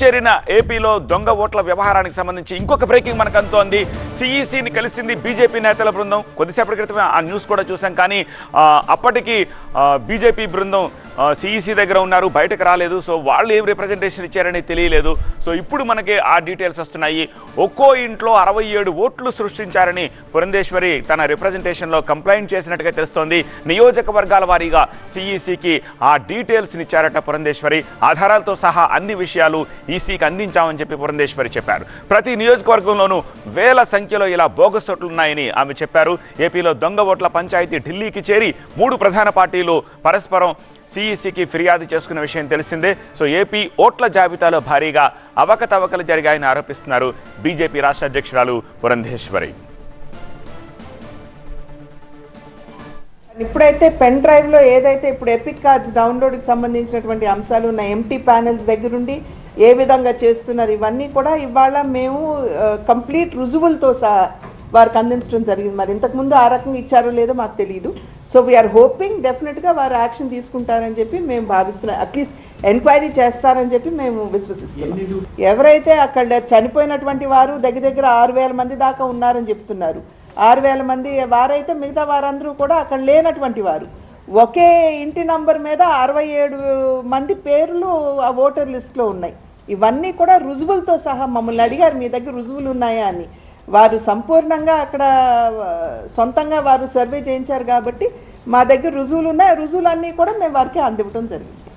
చేరిన ఏపీలో దొంగ ఓట్ల వ్యవహారానికి సంబంధించి ఇంకొక బ్రేకింగ్ మనకు అందుతోంది. సిఈసిని కలిసింది బీజేపీ నేతల బృందం. కొద్దిసేపటి క్రితమే ఆ న్యూస్ కూడా చూసాం. కానీ అప్పటికి బీజేపీ బృందం సిఈసి దగ్గర ఉన్నారు, బయటకు రాలేదు. సో వాళ్ళు ఏం రిప్రజెంటేషన్ ఇచ్చారని తెలియలేదు. సో ఇప్పుడు మనకి ఆ డీటెయిల్స్ వస్తున్నాయి. ఒక్కో ఇంట్లో 67 ఓట్లు సృష్టించారని పురంధేశ్వరి తన రిప్రజెంటేషన్లో కంప్లైంట్ చేసినట్టుగా తెలుస్తోంది. నియోజకవర్గాల వారీగా సిఈసికి ఆ డీటెయిల్స్ని ఇచ్చారట పురంధేశ్వరి. ఆధారాలతో సహా అన్ని విషయాలు ఈసీకి అందించామని చెప్పి పురంధేశ్వరి చెప్పారు. ప్రతి నియోజకవర్గంలోనూ వేల సంఖ్యలో ఇలా బోగస్ ఓట్లున్నాయని ఆమె చెప్పారు. ఏపీలో దొంగ ఓట్ల పంచాయతీ ఢిల్లీకి చేరి 3 ప్రధాన పార్టీలు పరస్పరం సిఈసికి ఫిర్యాదు చేసుకున్న విషయం తెలిసిందే. సో ఏపీ ఓట్ల జాబితాలో భారీగా అవకతవకలు జరిగాయని ఆరోపిస్తున్నారు బీజేపీ రాష్ట్ర అధ్యక్షురాలు పురంధేశ్వరి. ఇప్పుడైతే పెన్ డ్రైవ్లో ఏదైతే ఇప్పుడు ఎపిక్ కార్డ్స్ డౌన్లోడ్కి సంబంధించినటువంటి అంశాలు ఉన్న ఎంటీ ప్యానెల్స్ దగ్గరుండి ఏ విధంగా చేస్తున్నారు ఇవన్నీ కూడా ఇవాళ మేము కంప్లీట్ రుజువులతో సహా వారికి అందించడం జరిగింది. మరి ఇంతకుముందు ఆ రకంగా ఇచ్చారో లేదో మాకు తెలియదు. సో వీఆర్ హోపింగ్ డెఫినెట్గా వారు యాక్షన్ తీసుకుంటారని చెప్పి మేము భావిస్తున్నాం. అట్లీస్ట్ ఎంక్వైరీ చేస్తారని చెప్పి మేము విశ్వసిస్తున్నాం. ఎవరైతే అక్కడ చనిపోయినటువంటి వారు దగ్గర 6,000 మంది దాకా ఉన్నారని చెప్తున్నారు. 6,000 మంది వారైతే మిగతా వారందరూ కూడా అక్కడ లేనటువంటి వారు. ఒకే ఇంటి నంబర్ మీద 67 మంది పేర్లు ఆ ఓటర్ లిస్ట్లో ఉన్నాయి. ఇవన్నీ కూడా రుజువులతో సహా మమ్మల్ని అడిగారు, మీ దగ్గర రుజువులు ఉన్నాయా అని. వారు సంపూర్ణంగా అక్కడ సొంతంగా వారు సర్వే చేయించారు కాబట్టి మా దగ్గర రుజువులు ఉన్నాయి. రుజువులన్నీ కూడా మేము వారికి అందివ్వడం జరిగింది.